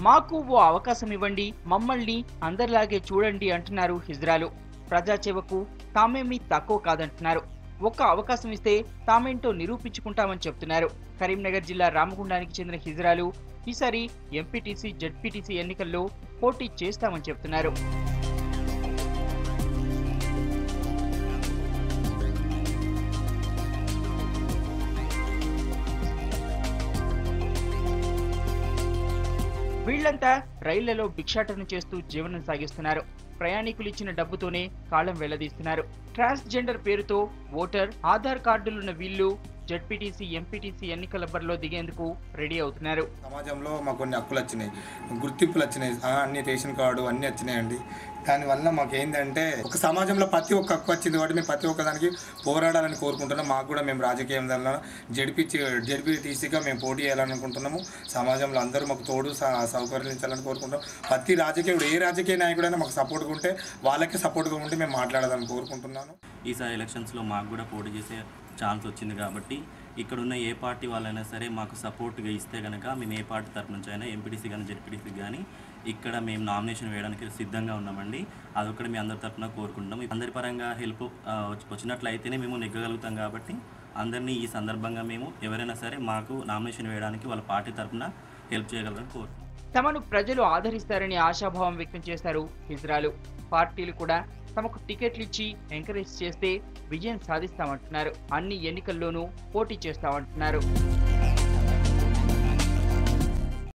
మాకు ఓ అవకాశం ఇవ్వండి, మమ్మల్ని అందరిలాగే చూడండి అంటున్నారు హిజ్రాలు. ప్రజాసేవకు తామేమీ తక్కువ కాదంటున్నారు. ఒక్క అవకాశం ఇస్తే తామేంటో నిరూపించుకుంటామని చెప్తున్నారు. కరీంనగర్ జిల్లా రామగుండానికి చెందిన హిజ్రాలు ఈసారి ఎంపీటీసీ, జడ్పీటీసీ ఎన్నికల్లో పోటీ చేస్తామని చెప్తున్నారు. వీళ్లంతా రైళ్లలో భిక్షాటన చేస్తూ జీవనం సాగిస్తున్నారు. ప్రయాణికులు ఇచ్చిన డబ్బుతోనే కాలం వెళ్లదీస్తున్నారు. ట్రాన్స్జెండర్ పేరుతో ఓటర్, ఆధార్ కార్డులున్న వీళ్ళు జడ్పీటీసీ, ఎంపీటీసీ ఎన్నికల బరిలో దిగేందుకు రెడీ అవుతున్నారు. సమాజంలో మాకు కొన్ని హక్కులు వచ్చినాయి, గుర్తింపులు వచ్చినాయి, అన్ని రేషన్ కార్డు అన్నీ వచ్చినాయండి. దానివల్ల మాకు ఏంటంటే ఒక సమాజంలో ప్రతి ఒక్క హక్కు వచ్చింది కాబట్టి మేము ప్రతి ఒక్కదానికి పోరాడాలని కోరుకుంటున్నాం. మాకు కూడా మేము రాజకీయం వల్ల జడ్పీటీసీగా మేము పోటీ చేయాలనుకుంటున్నాము. సమాజంలో అందరూ మాకు తోడు సౌకర్యించాలని కోరుకుంటాం. ప్రతి రాజకీయుడు, ఏ రాజకీయ నాయకుడైనా మాకు సపోర్ట్గా ఉంటే వాళ్ళకే సపోర్ట్గా ఉంటే మేము మాట్లాడాలని కోరుకుంటున్నాను. ఈసారి ఎలక్షన్స్లో మాకు కూడా పోటీ చేసే ఛాన్స్ వచ్చింది కాబట్టి ఇక్కడున్న ఏ పార్టీ వాళ్ళైనా సరే మాకు సపోర్ట్గా ఇస్తే కనుక మేము ఏ పార్టీ తరఫు నుంచి అయినా ఎంపీటీసీ కానీ జెడ్పీటీసీ కానీ ఇక్కడ మేము నామినేషన్ వేయడానికి సిద్ధంగా ఉన్నామండి. అదొక్కటి మీ అందరి తరఫున కోరుకుంటున్నాం. అందరి పరంగా హెల్ప్ వచ్చినట్లయితేనే మేము నెగ్గగలుగుతాం కాబట్టి అందరినీ ఈ సందర్భంగా మేము ఎవరైనా సరే మాకు నామినేషన్ వేయడానికి వాళ్ళ పార్టీ తరఫున హెల్ప్ చేయగలరని కోరుకుంటున్నాం. తమను ప్రజలు ఆదరిస్తారని ఆశాభావం వ్యక్తం చేశారు హిజ్రాలు. పార్టీలు కూడా తమకు టికెట్లు ఇచ్చి ఎంకరేజ్ చేస్తే విజయం సాధిస్తామంటున్నారు. అన్ని ఎన్నికల్లోనూ పోటీ చేస్తామంటున్నారు.